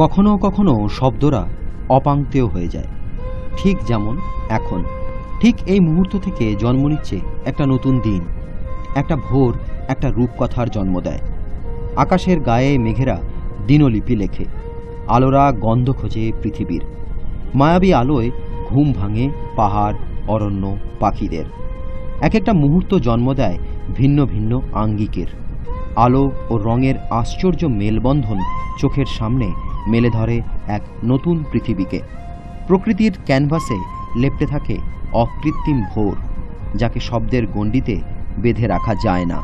কখনো কখনো শব্দরা অপাংক্তেয় হয়ে যায়, ঠিক যেমন এখন। ঠিক এই মুহূর্ত থেকে জন্ম নিচ্ছে একটা নতুন দিন, একটা ভোর, একটা রূপকথার জন্ম দেয়। আকাশের গায়ে মেঘেরা দিনলিপি লেখে, আলোরা গন্ধ খোঁজে পৃথিবীর। মায়াবী আলোয় ঘুম ভাঙে পাহাড়, অরণ্য, পাখিদের। এক একটা মুহূর্ত জন্ম দেয় ভিন্ন ভিন্ন আঙ্গিকের। আলো ও রঙের আশ্চর্য মেলবন্ধন চোখের সামনে মেলে ধরে এক নতুন পৃথিবীকে। প্রকৃতির ক্যানভাসে লেপ্টে থাকে অকৃত্রিম ভোর, যাকে শব্দের গণ্ডিতে বেঁধে রাখা যায় না।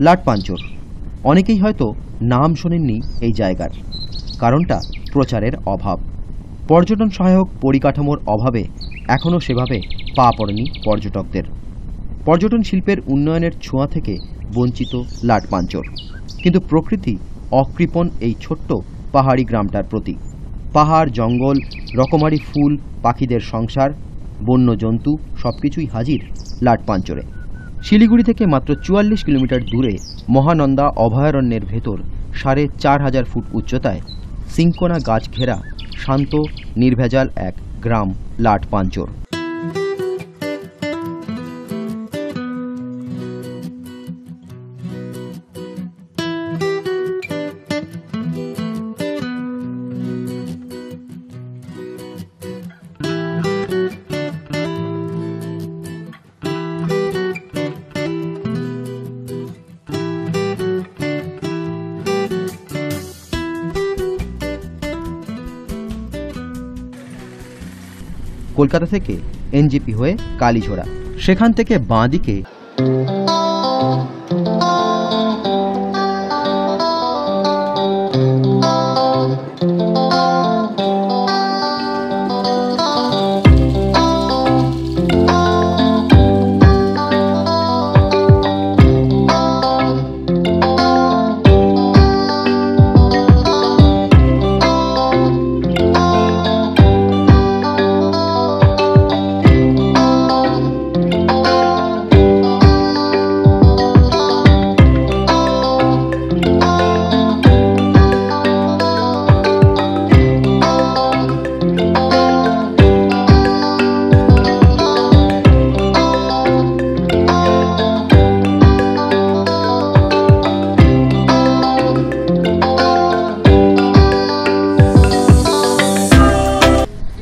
লাটপাঞ্চর, অনেকেই হয়তো নাম শোনেননি এই জায়গার। কারণটা প্রচারের অভাব। পর্যটন সহায়ক পরিকাঠামোর অভাবে এখনও সেভাবে পা পড়েনি পর্যটকদের। পর্যটন শিল্পের উন্নয়নের ছোঁয়া থেকে বঞ্চিত লাটপাঞ্চর, কিন্তু প্রকৃতি অকৃপণ এই ছোট্ট পাহাড়ি গ্রামটার প্রতি। পাহাড়, জঙ্গল, রকমারি ফুল, পাখিদের সংসার, বন্য জন্তু সবকিছুই হাজির লাটপাঞ্চরে। শিলিগুড়ি থেকে মাত্র ৪৪ কিলোমিটার দূরে মহানন্দা অভয়ারণ্যের ভেতর ৪,৫০০ ফুট উচ্চতায় সিংকোনা গাছ ঘেরা শান্ত নির্ভেজাল এক গ্রাম লাটপাঞ্চর। কলকাতা থেকে এনজেপি হয়ে কালীঝোড়া, সেখান থেকে বাঁ দিকে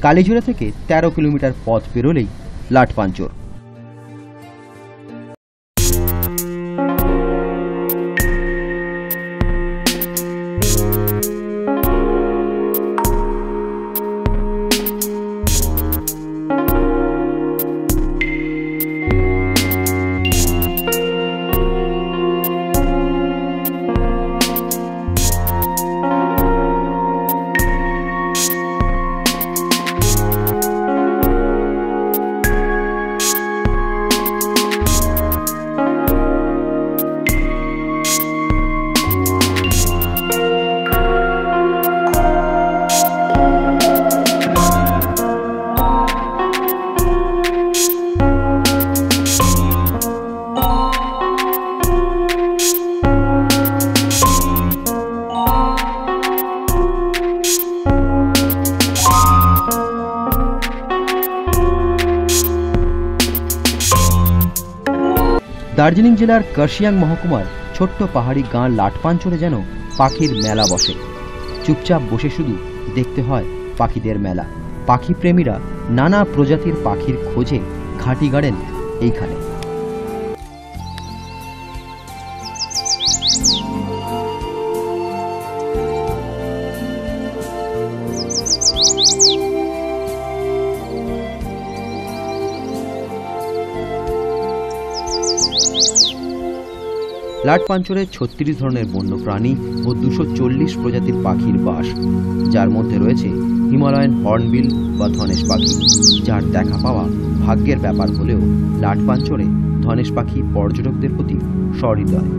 কালীঝোড়া থেকে ১৩ কিলোমিটার পথ পেরোলেই লাটপাঞ্চর। দার্জিলিং জেলার কার্শিয়াং মহকুমার ছোট্ট পাহাড়ি গাঁ লাটপাঞ্চরে যেন পাখির মেলা বসে। চুপচাপ বসে শুধু দেখতে হয় পাখিদের মেলা। পাখি প্রেমীরা নানা প্রজাতির পাখির খোঁজে ঘাঁটি গাড়েন এইখানে। লাটপাঞ্চরে ৩৬ ধরনের বন্য প্রাণী ও ২৪০ প্রজাতির পাখির বাস, যার মধ্যে রয়েছে হিমালয়ান হর্নবিল বা ধনেশ পাখি, যার দেখা পাওয়া ভাগ্যের ব্যাপার হলেও লাটপাঞ্চরে ধনেশ পাখি পর্যটকদের প্রতি সহৃদয়।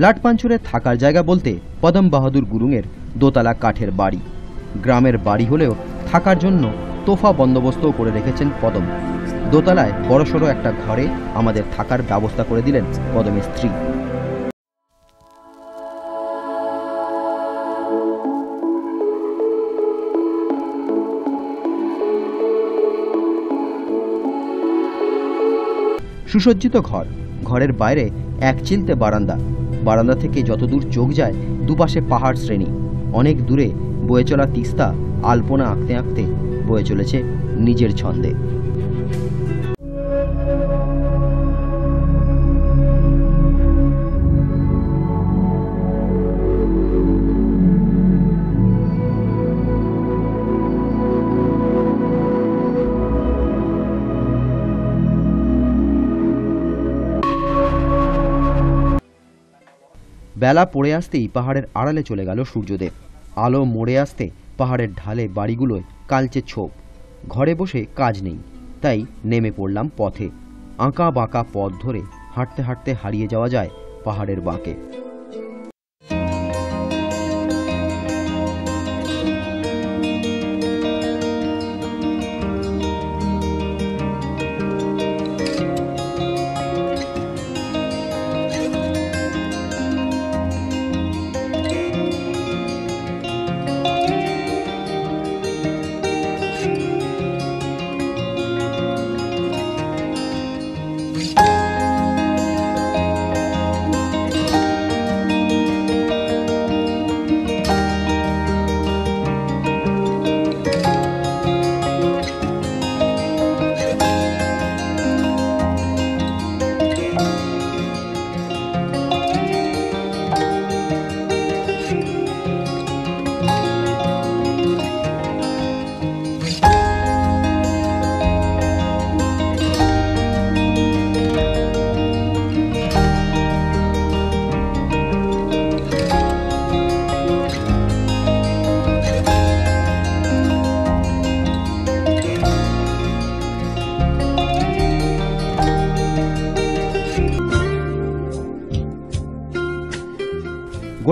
লাটপাঞ্চরে থাকার জায়গা বলতে পদম বাহাদুর গুরুংয়ের দোতলা কাঠের বাড়ি। গ্রামের বাড়ি হলেও থাকার জন্য তোফা বন্দোবস্তও করে রেখেছেন পদম। দোতলায় বড়সড় একটা ঘরে আমাদের থাকার ব্যবস্থা করে দিলেন পদমের স্ত্রী। সুসজ্জিত ঘর, ঘরের বাইরে এক চিলতে বারান্দা, বারান্দা থেকে যতদূর চোখ যায় দুপাশে পাহাড় শ্রেণী, অনেক দূরে বয়ে চলা তিস্তা আলপনা আঁকতে আঁকতে বয়ে চলেছে নিজের ছন্দে। বেলা পড়ে আসতেই পাহাড়ের আড়ালে চলে গেল সূর্যদেব। আলো মোড়ে আসতে পাহাড়ের ঢালে বাড়িগুলোয় কালচে ছোপ। ঘরে বসে কাজ নেই, তাই নেমে পড়লাম পথে। আঁকা বাঁকা পথ ধরে হাঁটতে হাঁটতে হারিয়ে যাওয়া যায় পাহাড়ের বাঁকে।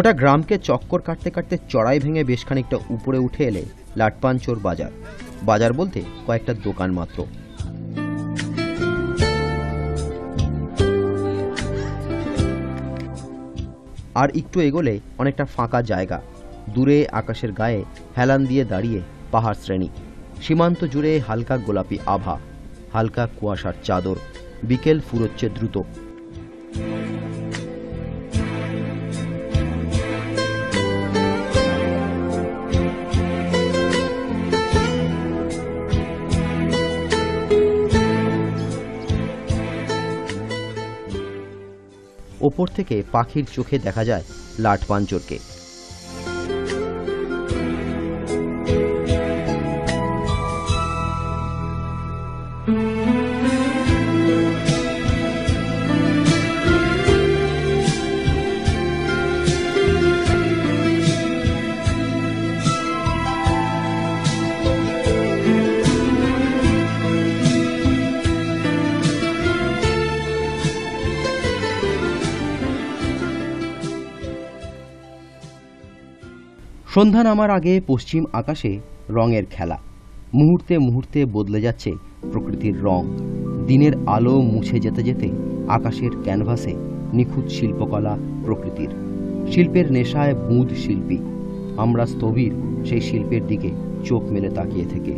গোটা গ্রামকে চক্কর কাটতে কাটতে চড়াই ভেঙে বেশ খানিকটা উপরে উঠে এলে লাটপাঞ্চর বাজার। বাজার বলতে কয়েকটা দোকান মাত্র। আর একটু এগোলে অনেকটা ফাঁকা জায়গা, দূরে আকাশের গায়ে হেলান দিয়ে দাঁড়িয়ে পাহাড় শ্রেণী। সীমান্ত জুড়ে হালকা গোলাপি আভা, হালকা কুয়াশার চাদর। বিকেল ফুরোচ্ছে দ্রুত। ওপর থেকে পাখির চোখে দেখা যায় লাটপাঞ্চরকে। সন্ধ্যা নামার আগে পশ্চিম আকাশে রঙের খেলা। মুহূর্তে মুহূর্তে বদলে যাচ্ছে প্রকৃতির রং। দিনের আলো মুছে যেতে যেতে আকাশের ক্যানভাসে নিখুঁত শিল্পকলা প্রকৃতির। শিল্পের নেশায় বুঁদ শিল্পী। আমরা স্থবির সেই শিল্পের দিকে চোখ মেলে তাকিয়ে থেকে।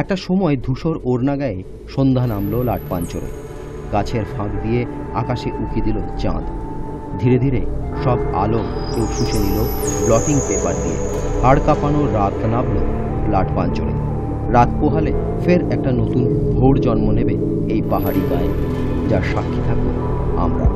একটা সময় ধূসর ওড়না গায়ে সন্ধ্যা নামলো লাটপাঞ্চরে। গাছের ফাঁক দিয়ে আকাশে উকি দিল চাঁদ। ধীরে ধীরে সব আলো কেউ শুষে নিল ব্লটিং পেপার দিয়ে। হাড় কাঁপানো রাত নামল লাটপাঞ্চরে। রাত পোহালে ফের একটা নতুন ভোর জন্ম নেবে এই পাহাড়ি গায়ে, যার সাক্ষী থাকবো আমরা।